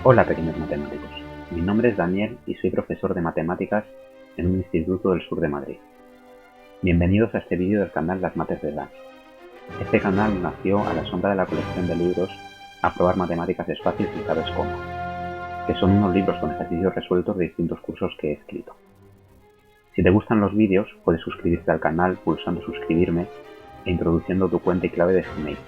Hola pequeños matemáticos, mi nombre es Daniel y soy profesor de matemáticas en un instituto del sur de Madrid. Bienvenidos a este vídeo del canal Las Mates de Dan. Este canal nació a la sombra de la colección de libros Aprobar Matemáticas es fácil si sabes cómo, que son unos libros con ejercicios resueltos de distintos cursos que he escrito. Si te gustan los vídeos, puedes suscribirte al canal pulsando suscribirme e introduciendo tu cuenta y clave de Gmail,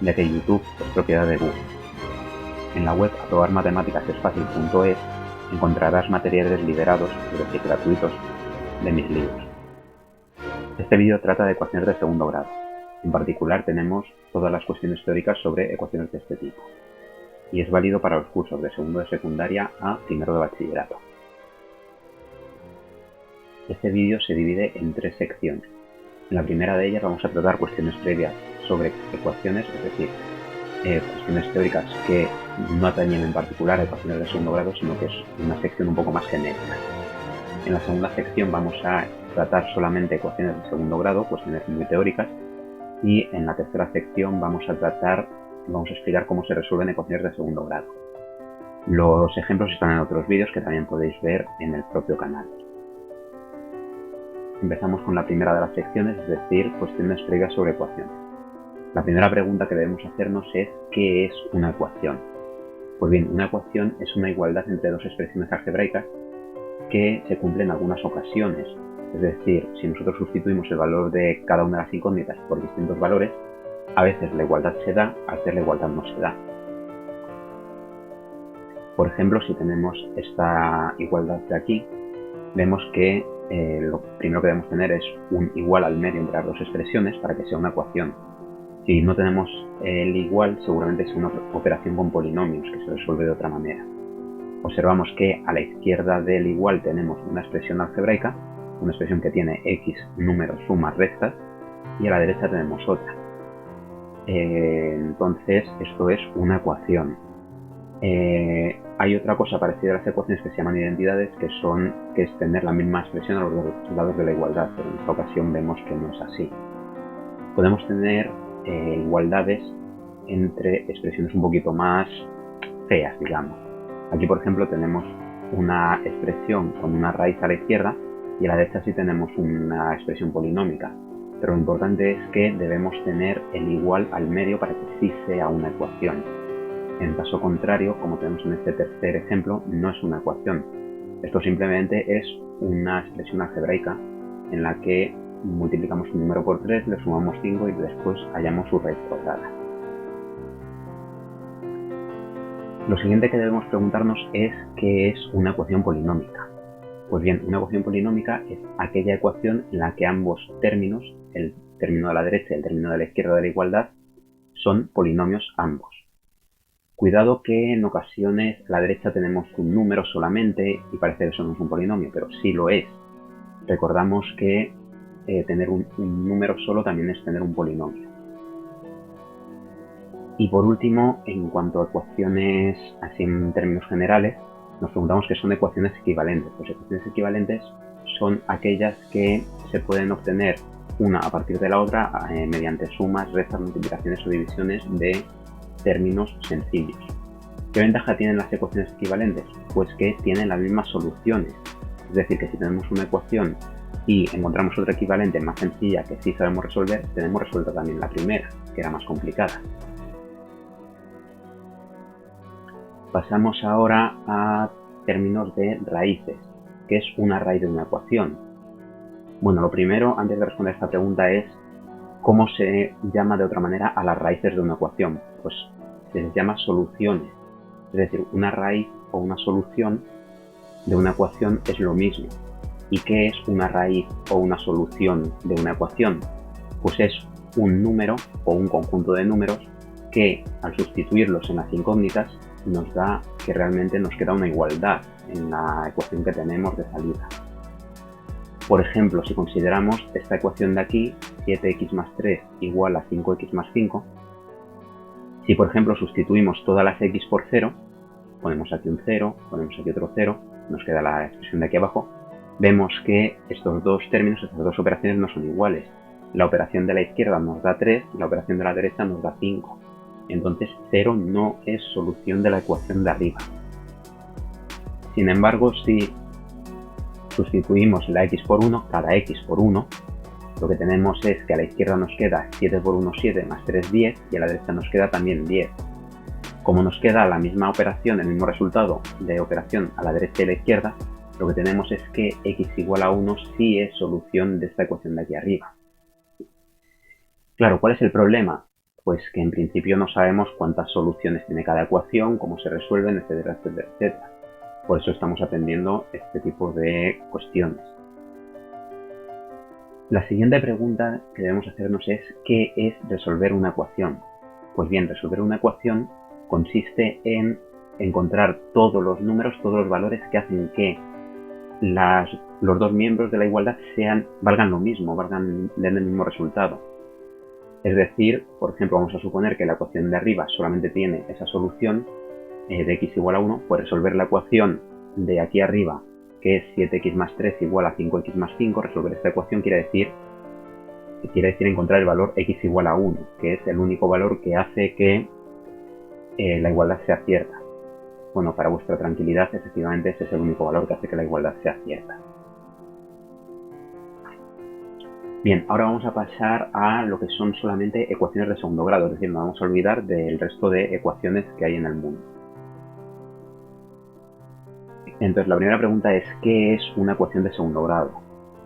ya que YouTube es propiedad de Google. En la web aprobarmatemáticasesfacil.es encontrarás materiales liberados, es decir, gratuitos, de mis libros. Este vídeo trata de ecuaciones de segundo grado. En particular tenemos todas las cuestiones teóricas sobre ecuaciones de este tipo. Y es válido para los cursos de segundo de secundaria a primero de bachillerato. Este vídeo se divide en 3 secciones. En la primera de ellas vamos a tratar cuestiones previas sobre ecuaciones, es decir, cuestiones teóricas que no atañen en particular a ecuaciones de segundo grado, sino que es una sección un poco más genérica. En la segunda sección vamos a tratar solamente ecuaciones de segundo grado, cuestiones muy teóricas, y en la tercera sección vamos a explicar cómo se resuelven ecuaciones de segundo grado. Los ejemplos están en otros vídeos que también podéis ver en el propio canal. Empezamos con la primera de las secciones, es decir, cuestiones previas sobre ecuaciones. La primera pregunta que debemos hacernos es ¿qué es una ecuación? Pues bien, una ecuación es una igualdad entre dos expresiones algebraicas que se cumple en algunas ocasiones. Es decir, si nosotros sustituimos el valor de cada una de las incógnitas por distintos valores, a veces la igualdad se da, a veces la igualdad no se da. Por ejemplo, si tenemos esta igualdad de aquí, vemos que lo primero que debemos tener es un igual al medio entre las dos expresiones para que sea una ecuación. Si no tenemos el igual, seguramente es una operación con polinomios que se resuelve de otra manera. Observamos que a la izquierda del igual tenemos una expresión algebraica, una expresión que tiene x números sumas rectas, y a la derecha tenemos otra. Entonces esto es una ecuación. Hay otra cosa parecida a las ecuaciones que se llaman identidades, que es tener la misma expresión a los dos lados de la igualdad, pero en esta ocasión vemos que no es así. Podemos tener igualdades entre expresiones un poquito más feas, digamos. Aquí, por ejemplo, tenemos una expresión con una raíz a la izquierda y a la derecha sí tenemos una expresión polinómica. Pero lo importante es que debemos tener el igual al medio para que sí sea una ecuación. En caso contrario, como tenemos en este tercer ejemplo, no es una ecuación. Esto simplemente es una expresión algebraica en la que multiplicamos un número por 3, le sumamos 5 y después hallamos su raíz cuadrada. Lo siguiente que debemos preguntarnos es ¿qué es una ecuación polinómica? Pues bien, una ecuación polinómica es aquella ecuación en la que ambos términos, el término de la derecha y el término de la izquierda de la igualdad, son polinomios ambos. Cuidado que en ocasiones a la derecha tenemos un número solamente y parece que eso no es un polinomio, pero sí lo es. Recordamos que tener un número solo también es tener un polinomio. Y por último, en cuanto a ecuaciones así en términos generales, nos preguntamos qué son ecuaciones equivalentes. Pues ecuaciones equivalentes son aquellas que se pueden obtener una a partir de la otra mediante sumas, restas, multiplicaciones o divisiones de términos sencillos. ¿Qué ventaja tienen las ecuaciones equivalentes? Pues que tienen las mismas soluciones. Es decir, que si tenemos una ecuación y encontramos otra equivalente más sencilla que sí sabemos resolver, tenemos resuelta también la primera, que era más complicada. Pasamos ahora a términos de raíces. ¿Qué es una raíz de una ecuación? Bueno, lo primero, antes de responder esta pregunta, es ¿cómo se llama de otra manera a las raíces de una ecuación? Pues se les llama soluciones. Es decir, una raíz o una solución de una ecuación es lo mismo. ¿Y qué es una raíz o una solución de una ecuación? Pues es un número o un conjunto de números que al sustituirlos en las incógnitas nos da que realmente nos queda una igualdad en la ecuación que tenemos de salida. Por ejemplo, si consideramos esta ecuación de aquí, 7x más 3 igual a 5x más 5, si por ejemplo sustituimos todas las x por 0, ponemos aquí un 0, ponemos aquí otro 0, nos queda la expresión de aquí abajo, vemos que estos dos términos, estas dos operaciones no son iguales. La operación de la izquierda nos da 3 y la operación de la derecha nos da 5. Entonces 0 no es solución de la ecuación de arriba. Sin embargo, si sustituimos la x por 1, cada x por 1, lo que tenemos es que a la izquierda nos queda 7 por 1, 7, más 3, 10, y a la derecha nos queda también 10. Como nos queda la misma operación, el mismo resultado de operación a la derecha y a la izquierda, lo que tenemos es que x igual a 1 sí es solución de esta ecuación de aquí arriba. Claro, ¿cuál es el problema? Pues que en principio no sabemos cuántas soluciones tiene cada ecuación, cómo se resuelven, etcétera, etcétera, etcétera. Por eso estamos aprendiendo este tipo de cuestiones. La siguiente pregunta que debemos hacernos es ¿qué es resolver una ecuación? Pues bien, resolver una ecuación consiste en encontrar todos los números, todos los valores que hacen que los dos miembros de la igualdad valgan lo mismo, den el mismo resultado. Es decir, por ejemplo, vamos a suponer que la ecuación de arriba solamente tiene esa solución de x igual a 1, pues resolver la ecuación de aquí arriba, que es 7x más 3 igual a 5x más 5, resolver esta ecuación quiere decir encontrar el valor x igual a 1, que es el único valor que hace que la igualdad sea cierta. Bueno, para vuestra tranquilidad, efectivamente ese es el único valor que hace que la igualdad sea cierta. Bien, ahora vamos a pasar a lo que son solamente ecuaciones de segundo grado, es decir, nos vamos a olvidar del resto de ecuaciones que hay en el mundo. Entonces, la primera pregunta es, ¿qué es una ecuación de segundo grado?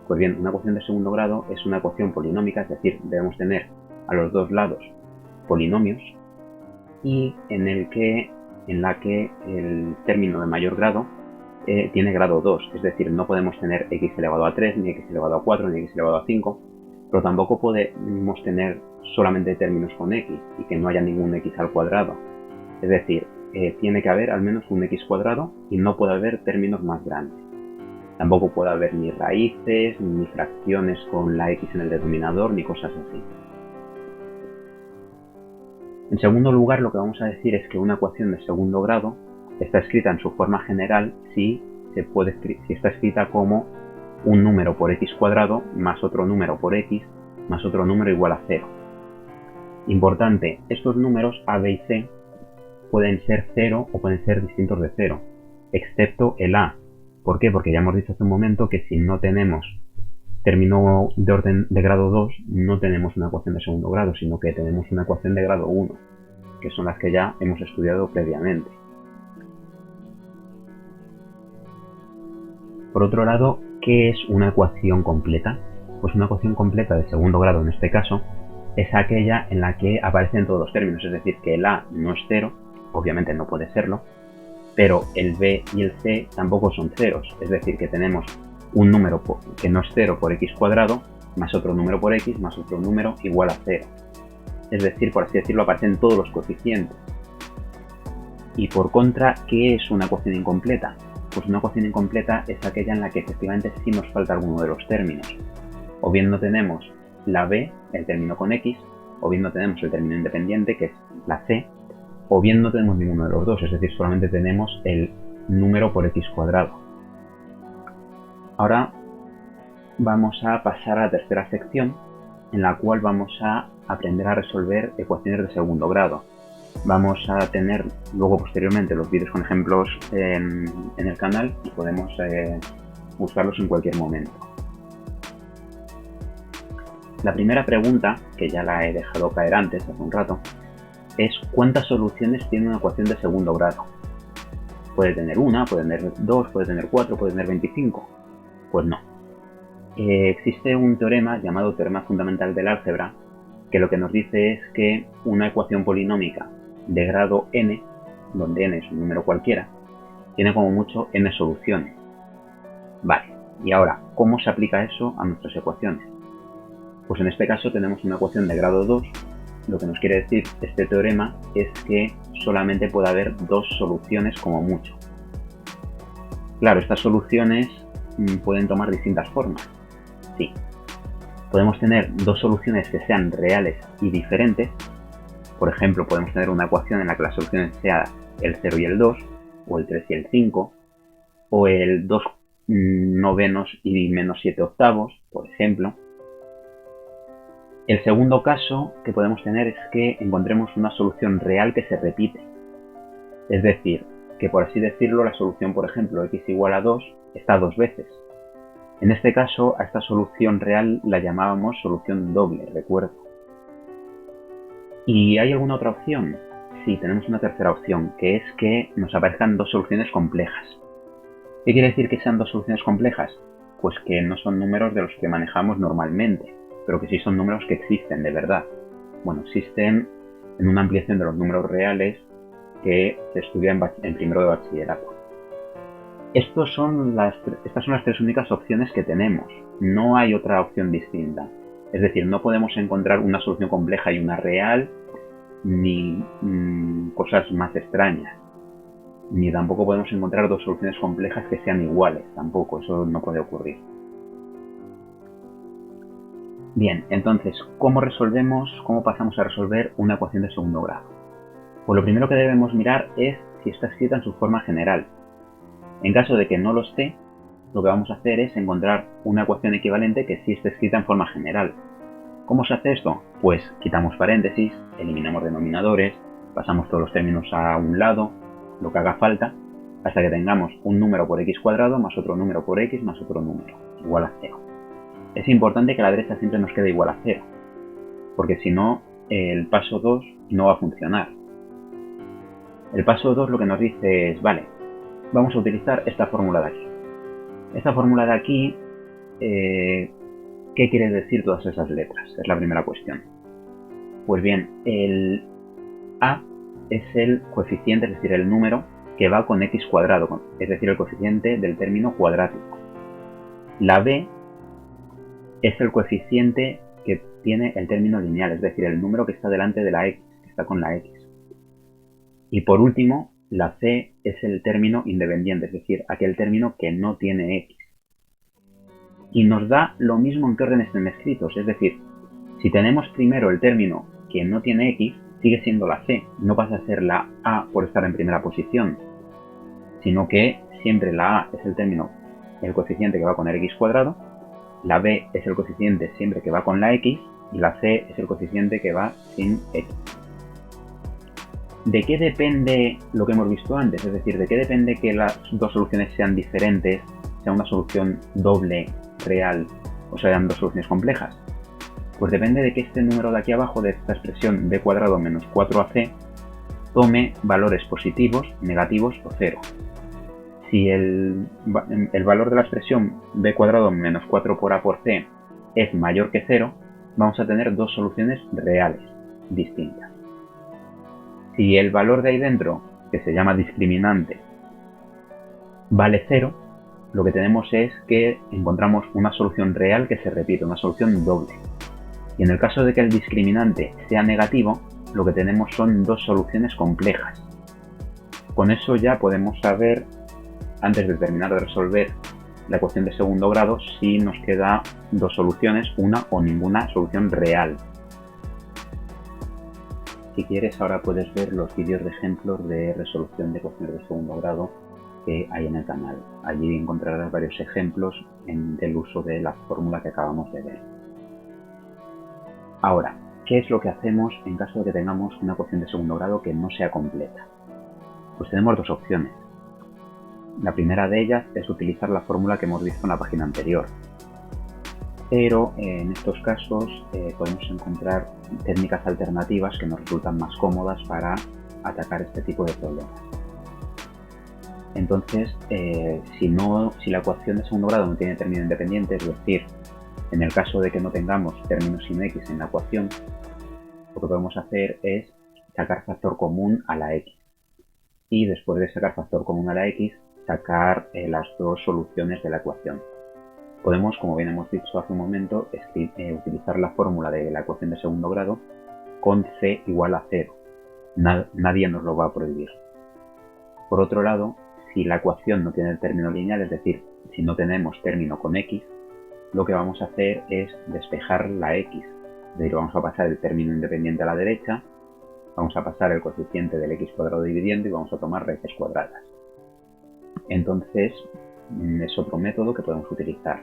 Pues bien, una ecuación de segundo grado es una ecuación polinómica, es decir, debemos tener a los dos lados polinomios y en la que el término de mayor grado tiene grado 2, es decir, no podemos tener x elevado a 3, ni x elevado a 4, ni x elevado a 5, pero tampoco podemos tener solamente términos con x y que no haya ningún x al cuadrado. Es decir, tiene que haber al menos un x cuadrado y no puede haber términos más grandes. Tampoco puede haber ni raíces, ni fracciones con la x en el denominador, ni cosas así. En segundo lugar, lo que vamos a decir es que una ecuación de segundo grado está escrita en su forma general si está escrita como un número por x cuadrado más otro número por x más otro número igual a 0. Importante, estos números a, b y c pueden ser 0 o pueden ser distintos de 0, excepto el a. ¿Por qué? Porque ya hemos dicho hace un momento que si no tenemos término de orden de grado 2, no tenemos una ecuación de segundo grado, sino que tenemos una ecuación de grado 1, que son las que ya hemos estudiado previamente. Por otro lado, ¿qué es una ecuación completa? Pues una ecuación completa de segundo grado, en este caso, es aquella en la que aparecen todos los términos, es decir, que el a no es 0, obviamente no puede serlo, pero el b y el c tampoco son ceros, es decir, que tenemos un número que no es 0 por x cuadrado, más otro número por x, más otro número igual a 0. Es decir, por así decirlo, aparecen todos los coeficientes. Y por contra, ¿qué es una ecuación incompleta? Pues una ecuación incompleta es aquella en la que efectivamente sí nos falta alguno de los términos. O bien no tenemos la b, el término con x, o bien no tenemos el término independiente, que es la c, o bien no tenemos ninguno de los dos, es decir, solamente tenemos el número por x cuadrado. Ahora vamos a pasar a la tercera sección, en la cual vamos a aprender a resolver ecuaciones de segundo grado. Vamos a tener luego posteriormente los vídeos con ejemplos en el canal y podemos buscarlos en cualquier momento. La primera pregunta, que ya la he dejado caer antes, hace un rato, es ¿cuántas soluciones tiene una ecuación de segundo grado? Puede tener una, puede tener dos, puede tener 4, puede tener 25. Pues no. Existe un teorema llamado teorema fundamental del álgebra que lo que nos dice es que una ecuación polinómica de grado n, donde n es un número cualquiera, tiene como mucho n soluciones. Vale, y ahora, ¿cómo se aplica eso a nuestras ecuaciones? Pues en este caso tenemos una ecuación de grado 2, lo que nos quiere decir este teorema es que solamente puede haber dos soluciones como mucho. Claro, estas soluciones pueden tomar distintas formas. Sí. Podemos tener dos soluciones que sean reales y diferentes. Por ejemplo, podemos tener una ecuación en la que las soluciones sean el 0 y el 2, o el 3 y el 5, o el 2 novenos y menos 7 octavos, por ejemplo. El segundo caso que podemos tener es que encontremos una solución real que se repite. Es decir, que por así decirlo, la solución, por ejemplo, x igual a 2, está dos veces. En este caso, a esta solución real la llamábamos solución doble, recuerdo. ¿Y hay alguna otra opción? Sí, tenemos una tercera opción, que es que nos aparezcan dos soluciones complejas. ¿Qué quiere decir que sean dos soluciones complejas? Pues que no son números de los que manejamos normalmente, pero que sí son números que existen de verdad. Bueno, existen en una ampliación de los números reales que se estudia en primero de bachillerato. Estas son las tres únicas opciones que tenemos. No hay otra opción distinta. Es decir, no podemos encontrar una solución compleja y una real, ni cosas más extrañas. Ni tampoco podemos encontrar dos soluciones complejas que sean iguales. Tampoco, eso no puede ocurrir. Bien, entonces, ¿cómo pasamos a resolver una ecuación de segundo grado? Pues lo primero que debemos mirar es si está escrita en su forma general. En caso de que no lo esté, lo que vamos a hacer es encontrar una ecuación equivalente que sí esté escrita en forma general. ¿Cómo se hace esto? Pues quitamos paréntesis, eliminamos denominadores, pasamos todos los términos a un lado, lo que haga falta, hasta que tengamos un número por x cuadrado más otro número por x más otro número, igual a 0. Es importante que la derecha siempre nos quede igual a 0, porque si no, el paso 2 no va a funcionar. El paso 2 lo que nos dice es, vale, vamos a utilizar esta fórmula de aquí. Esta fórmula de aquí, ¿qué quiere decir todas esas letras? Es la primera cuestión. Pues bien, el a es el coeficiente, es decir, el número que va con x cuadrado, es decir, el coeficiente del término cuadrático. La b es el coeficiente que tiene el término lineal, es decir, el número que está delante de la x, que está con la x. Y por último, la c es el término independiente, es decir, aquel término que no tiene x. Y nos da lo mismo en qué orden estén escritos, es decir, si tenemos primero el término que no tiene x, sigue siendo la c, no pasa a ser la a por estar en primera posición, sino que siempre la a es el coeficiente que va con el x cuadrado, la b es el coeficiente siempre que va con la x, y la c es el coeficiente que va sin x. ¿De qué depende lo que hemos visto antes? Es decir, ¿de qué depende que las dos soluciones sean diferentes, sea una solución doble, real, o sean dos soluciones complejas? Pues depende de que este número de aquí abajo, de esta expresión b cuadrado menos 4ac, tome valores positivos, negativos o 0. Si el valor de la expresión b cuadrado menos 4 por a por c es mayor que 0, vamos a tener dos soluciones reales, distintas. Si el valor de ahí dentro, que se llama discriminante, vale 0, lo que tenemos es que encontramos una solución real que se repite, una solución doble. Y en el caso de que el discriminante sea negativo, lo que tenemos son dos soluciones complejas. Con eso ya podemos saber, antes de terminar de resolver la ecuación de segundo grado, si nos queda dos soluciones, una o ninguna solución real. Si quieres, ahora puedes ver los vídeos de ejemplos de resolución de ecuaciones de segundo grado que hay en el canal. Allí encontrarás varios ejemplos del uso de la fórmula que acabamos de ver. Ahora, ¿qué es lo que hacemos en caso de que tengamos una ecuación de segundo grado que no sea completa? Pues tenemos dos opciones. La primera de ellas es utilizar la fórmula que hemos visto en la página anterior. Pero en estos casos podemos encontrar técnicas alternativas que nos resultan más cómodas para atacar este tipo de problemas. Entonces, si la ecuación de segundo grado no tiene término independiente, es decir, en el caso de que no tengamos términos sin x en la ecuación, lo que podemos hacer es sacar factor común a la x. Y después de sacar factor común a la x, sacar las dos soluciones de la ecuación. Podemos, como bien hemos dicho hace un momento, utilizar la fórmula de la ecuación de segundo grado con c igual a 0. Nadie nos lo va a prohibir. Por otro lado, si la ecuación no tiene el término lineal, es decir, si no tenemos término con x, lo que vamos a hacer es despejar la x. Es decir, vamos a pasar el término independiente a la derecha, vamos a pasar el coeficiente del x cuadrado dividiendo y vamos a tomar raíces cuadradas. Entonces, es otro método que podemos utilizar.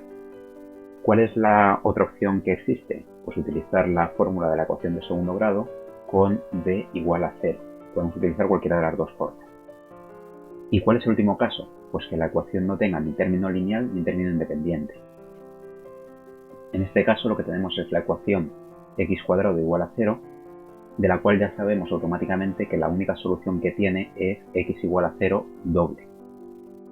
¿Cuál es la otra opción que existe? Pues utilizar la fórmula de la ecuación de segundo grado con b igual a 0. Podemos utilizar cualquiera de las dos formas. ¿Y cuál es el último caso? Pues que la ecuación no tenga ni término lineal ni término independiente. En este caso lo que tenemos es la ecuación x cuadrado igual a 0, de la cual ya sabemos automáticamente que la única solución que tiene es x igual a 0 doble.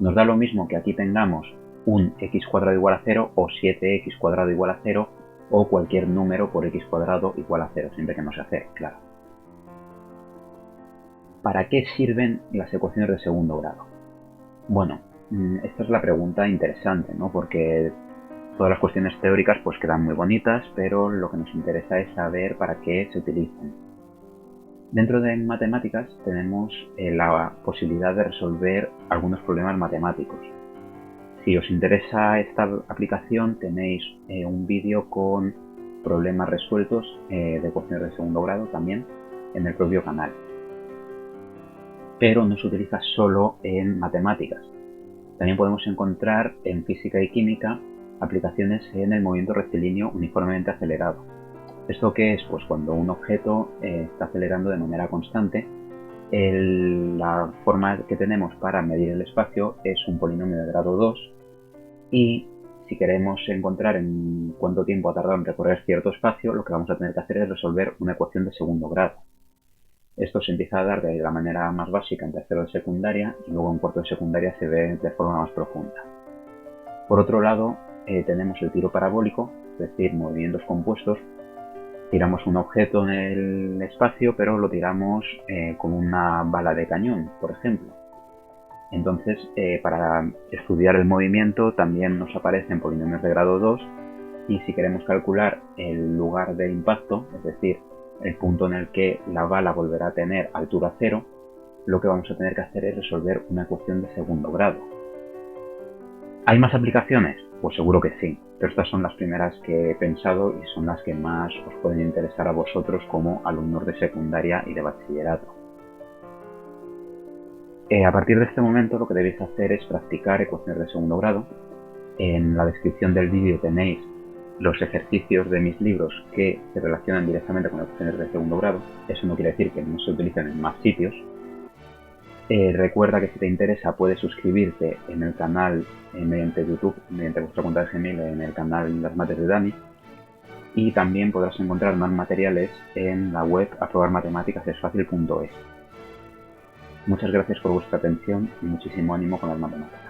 Nos da lo mismo que aquí tengamos un x cuadrado igual a 0 o 7x cuadrado igual a 0 o cualquier número por x cuadrado igual a 0, siempre que no sea 0, claro. ¿Para qué sirven las ecuaciones de segundo grado? Bueno, esta es la pregunta interesante, ¿no? Porque todas las cuestiones teóricas pues quedan muy bonitas, pero lo que nos interesa es saber para qué se utilizan. Dentro de matemáticas tenemos la posibilidad de resolver algunos problemas matemáticos. Si os interesa esta aplicación tenéis un vídeo con problemas resueltos de ecuaciones de segundo grado también en el propio canal. Pero no se utiliza solo en matemáticas. También podemos encontrar en física y química aplicaciones en el movimiento rectilíneo uniformemente acelerado. ¿Esto qué es? Pues cuando un objeto está acelerando de manera constante, la forma que tenemos para medir el espacio es un polinomio de grado 2 y si queremos encontrar en cuánto tiempo ha tardado en recorrer cierto espacio, lo que vamos a tener que hacer es resolver una ecuación de segundo grado. Esto se empieza a dar de la manera más básica en tercero de secundaria y luego en cuarto de secundaria se ve de forma más profunda. Por otro lado, tenemos el tiro parabólico, es decir, movimientos compuestos. Tiramos un objeto en el espacio, pero lo tiramos con una bala de cañón, por ejemplo. Entonces, para estudiar el movimiento también nos aparecen polinomios de grado 2 y si queremos calcular el lugar de impacto, es decir, el punto en el que la bala volverá a tener altura 0, lo que vamos a tener que hacer es resolver una ecuación de segundo grado. ¿Hay más aplicaciones? Pues seguro que sí, pero estas son las primeras que he pensado y son las que más os pueden interesar a vosotros como alumnos de secundaria y de bachillerato. A partir de este momento lo que debéis hacer es practicar ecuaciones de segundo grado. En la descripción del vídeo tenéis los ejercicios de mis libros que se relacionan directamente con ecuaciones de segundo grado. Eso no quiere decir que no se utilicen en más sitios. Recuerda que si te interesa puedes suscribirte en el canal mediante YouTube, mediante vuestra cuenta de Gmail en el canal Las Mates de Dani, y también podrás encontrar más materiales en la web aprobarmatemáticasesfacil.es. Muchas gracias por vuestra atención y muchísimo ánimo con las matemáticas.